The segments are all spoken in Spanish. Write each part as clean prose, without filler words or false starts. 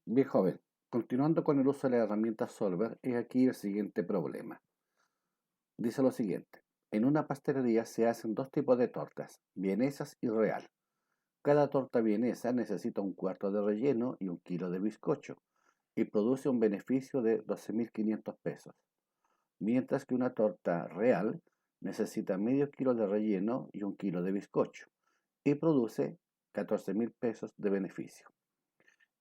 Bien, joven, continuando con el uso de la herramienta Solver, he aquí el siguiente problema. Dice lo siguiente. En una pastelería se hacen dos tipos de tortas, vienesas y real. Cada torta vienesa necesita un cuarto de relleno y un kilo de bizcocho, y produce un beneficio de 12.500 pesos, mientras que una torta real necesita medio kilo de relleno y un kilo de bizcocho, y produce 14.000 pesos de beneficio.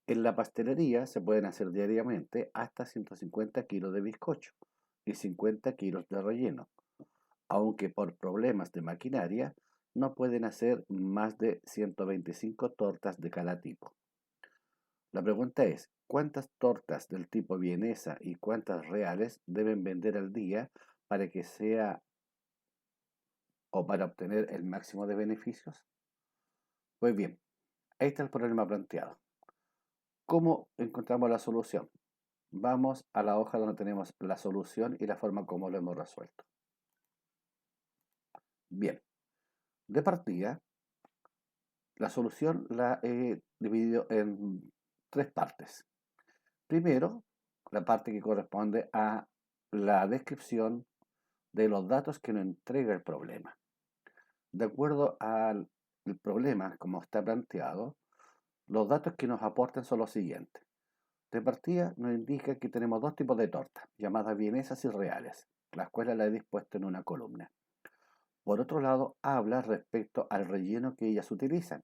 En la pastelería se pueden hacer diariamente hasta 150 kilos de bizcocho y 50 kilos de relleno, aunque por problemas de maquinaria no pueden hacer más de 125 tortas de cada tipo. La pregunta es, ¿cuántas tortas del tipo vienesa y cuántas reales deben vender al día para que sea o para obtener el máximo de beneficios? Pues bien, ahí está el problema planteado. ¿Cómo encontramos la solución? Vamos a la hoja donde tenemos la solución y la forma como lo hemos resuelto. Bien, de partida, la solución la he dividido en tres partes. Primero, la parte que corresponde a la descripción de los datos que nos entrega el problema. De acuerdo al problema, como está planteado, los datos que nos aportan son los siguientes. De partida nos indica que tenemos dos tipos de tortas, llamadas vienesas y reales, las cuales las he dispuesto en una columna. Por otro lado, habla respecto al relleno que ellas utilizan,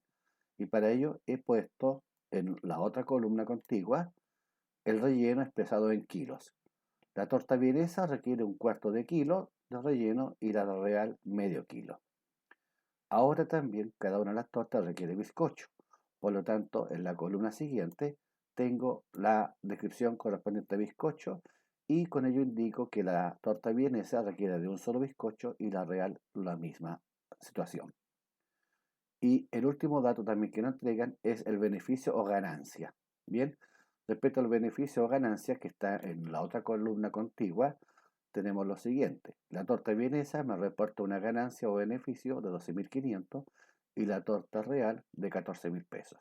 y para ello he puesto en la otra columna contigua el relleno expresado en kilos. La torta vienesa requiere un cuarto de kilo de relleno y la real medio kilo. Ahora también cada una de las tortas requiere bizcocho. Por lo tanto, en la columna siguiente tengo la descripción correspondiente a bizcocho y con ello indico que la torta vienesa requiere de un solo bizcocho y la real la misma situación. Y el último dato también que nos entregan es el beneficio o ganancia. Bien, respecto al beneficio o ganancia que está en la otra columna contigua, tenemos lo siguiente. La torta vienesa me reporta una ganancia o beneficio de 12.500 y la torta real de 14.000 pesos.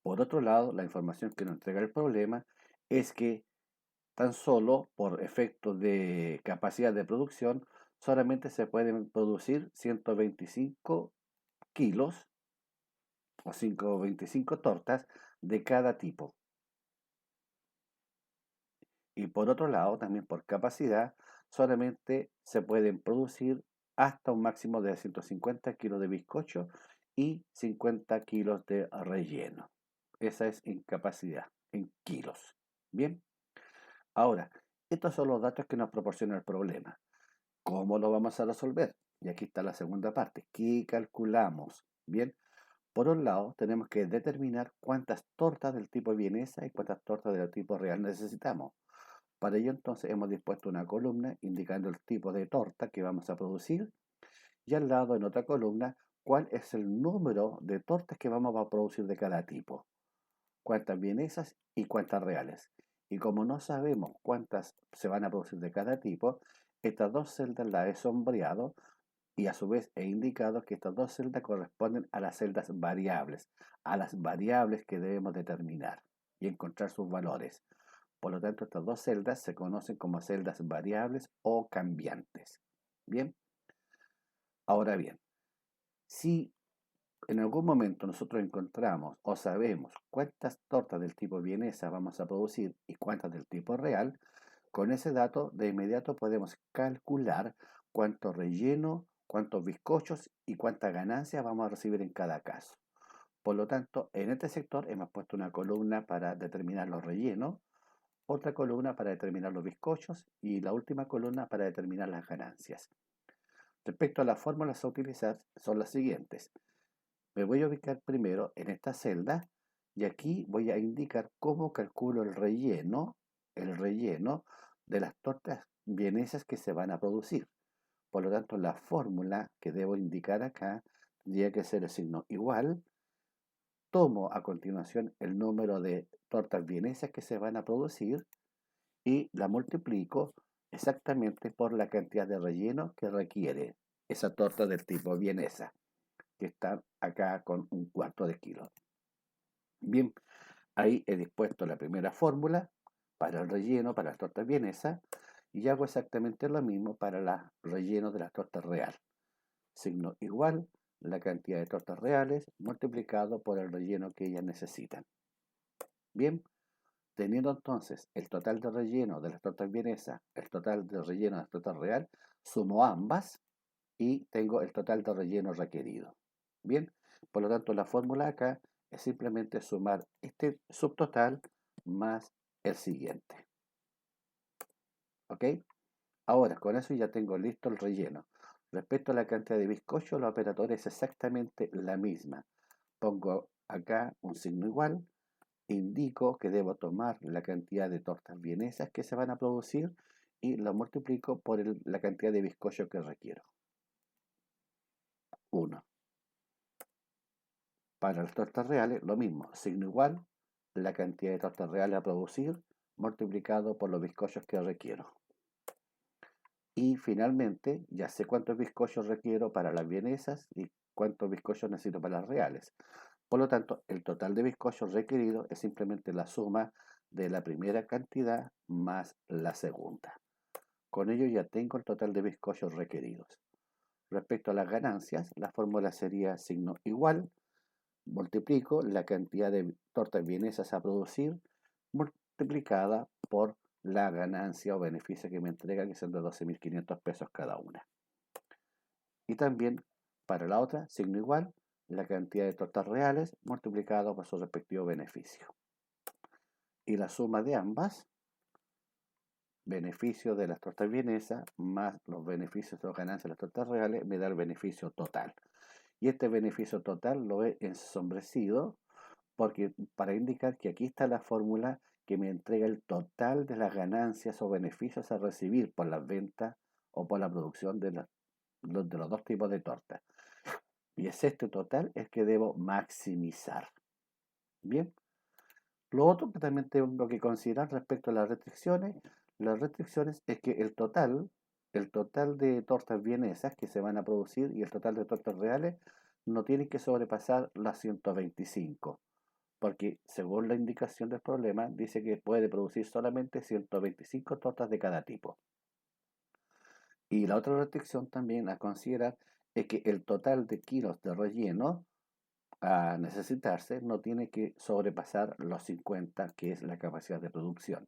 Por otro lado, la información que nos entrega el problema es que tan solo por efecto de capacidad de producción, solamente se pueden producir 125 kilos o 125 tortas de cada tipo. Y por otro lado, también por capacidad, solamente se pueden producir hasta un máximo de 150 kilos de bizcocho y 50 kilos de relleno. Esa es en capacidad, en kilos. Bien, ahora, estos son los datos que nos proporciona el problema. ¿Cómo lo vamos a resolver? Y aquí está la segunda parte. ¿Qué calculamos? Bien, por un lado, tenemos que determinar cuántas tortas del tipo vienesa y cuántas tortas del tipo real necesitamos. Para ello entonces hemos dispuesto una columna indicando el tipo de torta que vamos a producir y al lado en otra columna cuál es el número de tortas que vamos a producir de cada tipo, cuántas vienesas y cuántas reales. Y como no sabemos cuántas se van a producir de cada tipo, estas dos celdas las he sombreado y a su vez he indicado que estas dos celdas corresponden a las celdas variables, a las variables que debemos determinar y encontrar sus valores. Por lo tanto, estas dos celdas se conocen como celdas variables o cambiantes. Bien, ahora bien, si en algún momento nosotros encontramos o sabemos cuántas tortas del tipo vienesa vamos a producir y cuántas del tipo real, con ese dato de inmediato podemos calcular cuánto relleno, cuántos bizcochos y cuánta ganancia vamos a recibir en cada caso. Por lo tanto, en este sector hemos puesto una columna para determinar los rellenos, otra columna para determinar los bizcochos y la última columna para determinar las ganancias. Respecto a las fórmulas a utilizar, son las siguientes. Me voy a ubicar primero en esta celda y aquí voy a indicar cómo calculo el relleno de las tortas vienesas que se van a producir. Por lo tanto, la fórmula que debo indicar acá tendría que ser el signo igual. Tomo a continuación el número de tortas vienesas que se van a producir y la multiplico exactamente por la cantidad de relleno que requiere esa torta del tipo vienesa, que está acá con un cuarto de kilo. Bien, Ahí he dispuesto la primera fórmula para el relleno, para las tortas vienesas, y hago exactamente lo mismo para el relleno de las tortas reales. Signo igual la cantidad de tortas reales multiplicado por el relleno que ellas necesitan. Bien, teniendo entonces el total de relleno de las tortas vienesas, el total de relleno de las tortas real, sumo ambas y tengo el total de relleno requerido. Bien, por lo tanto la fórmula acá es simplemente sumar este subtotal más el siguiente. ¿Ok? Ahora, con eso ya tengo listo el relleno. Respecto a la cantidad de bizcocho, la operatoria es exactamente la misma. Pongo acá un signo igual, indico que debo tomar la cantidad de tortas vienesas que se van a producir y lo multiplico por la cantidad de bizcocho que requiero. 1. Para las tortas reales, lo mismo, signo igual, la cantidad de tortas reales a producir multiplicado por los bizcochos que requiero. Y finalmente, ya sé cuántos bizcochos requiero para las vienesas y cuántos bizcochos necesito para las reales. Por lo tanto, el total de bizcochos requerido es simplemente la suma de la primera cantidad más la segunda. Con ello ya tengo el total de bizcochos requeridos. Respecto a las ganancias, la fórmula sería signo igual, multiplico la cantidad de tortas vienesas a producir multiplicada por la ganancia o beneficio que me entrega, que son de 12.500 pesos cada una. Y también para la otra, signo igual, la cantidad de tortas reales multiplicado por su respectivo beneficio. Y la suma de ambas, beneficio de las tortas vienesas más los beneficios de las ganancias de las tortas reales, me da el beneficio total. Y este beneficio total lo he ensombrecido porque para indicar que aquí está la fórmula que me entrega el total de las ganancias o beneficios a recibir por las ventas o por la producción de los dos tipos de tortas. Y es este total el que debo maximizar. Bien. Lo otro que también tengo que considerar respecto a las restricciones es que el total de tortas vienesas que se van a producir y el total de tortas reales no tienen que sobrepasar las 125, porque según la indicación del problema dice que puede producir solamente 125 tortas de cada tipo. Y la otra restricción también a considerar es que el total de kilos de relleno a necesitarse no tiene que sobrepasar los 50, que es la capacidad de producción.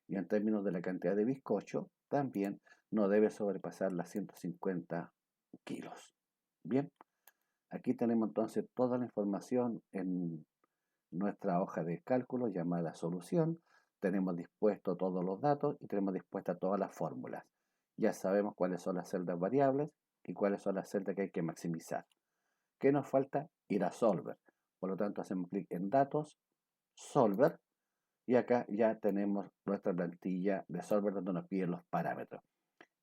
Y en términos de la cantidad de bizcocho, también no debe sobrepasar las 150 kilos. Bien, aquí tenemos entonces toda la información en nuestra hoja de cálculo llamada solución. Tenemos dispuesto todos los datos y tenemos dispuestas todas las fórmulas. Ya sabemos cuáles son las celdas variables y cuáles son las celdas que hay que maximizar. ¿Qué nos falta? Ir a Solver. Por lo tanto, hacemos clic en Datos, Solver, y acá ya tenemos nuestra plantilla de Solver donde nos piden los parámetros.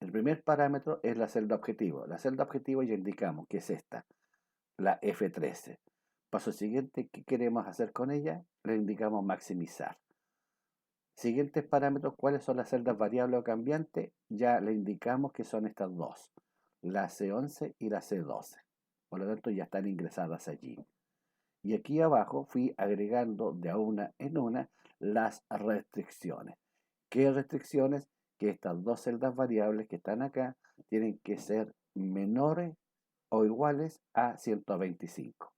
El primer parámetro es la celda objetivo. La celda objetivo ya indicamos que es esta, la F13. Paso siguiente, ¿qué queremos hacer con ella? Le indicamos maximizar. Siguientes parámetros, ¿cuáles son las celdas variables o cambiantes? Ya le indicamos que son estas dos, la C11 y la C12. Por lo tanto, ya están ingresadas allí. Y aquí abajo fui agregando de a una en una las restricciones. ¿Qué restricciones? Que estas dos celdas variables que están acá tienen que ser menores o iguales a 125.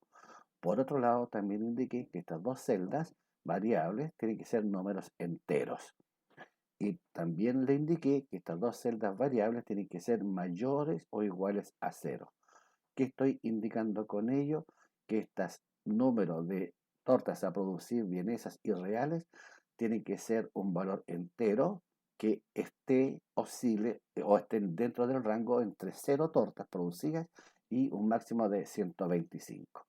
Por otro lado, también indiqué que estas dos celdas variables tienen que ser números enteros. Y también le indiqué que estas dos celdas variables tienen que ser mayores o iguales a 0. ¿Qué estoy indicando con ello? Que estos números de tortas a producir vienesas y reales tienen que ser un valor entero que oscile o esté dentro del rango entre 0 tortas producidas y un máximo de 125.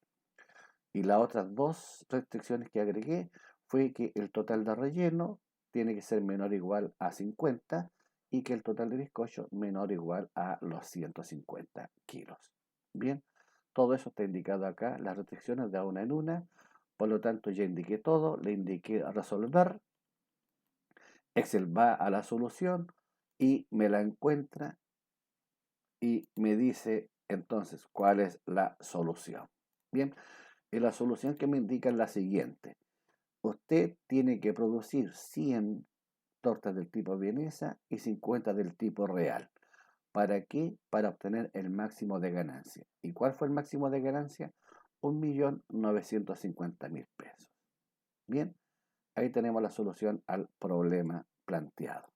Y las otras dos restricciones que agregué fue que el total de relleno tiene que ser menor o igual a 50 y que el total de bizcocho menor o igual a los 150 kilos. Bien, todo eso está indicado acá, las restricciones de una en una. Por lo tanto, ya indiqué todo, le indiqué resolver. Excel va a la solución y me la encuentra y me dice entonces cuál es la solución. Bien, y la solución que me indica es la siguiente. usted tiene que producir 100 tortas del tipo vienesa y 50 del tipo real. ¿Para qué? Para obtener el máximo de ganancia. ¿Y cuál fue el máximo de ganancia? 1.950.000 pesos. Bien, ahí tenemos la solución al problema planteado.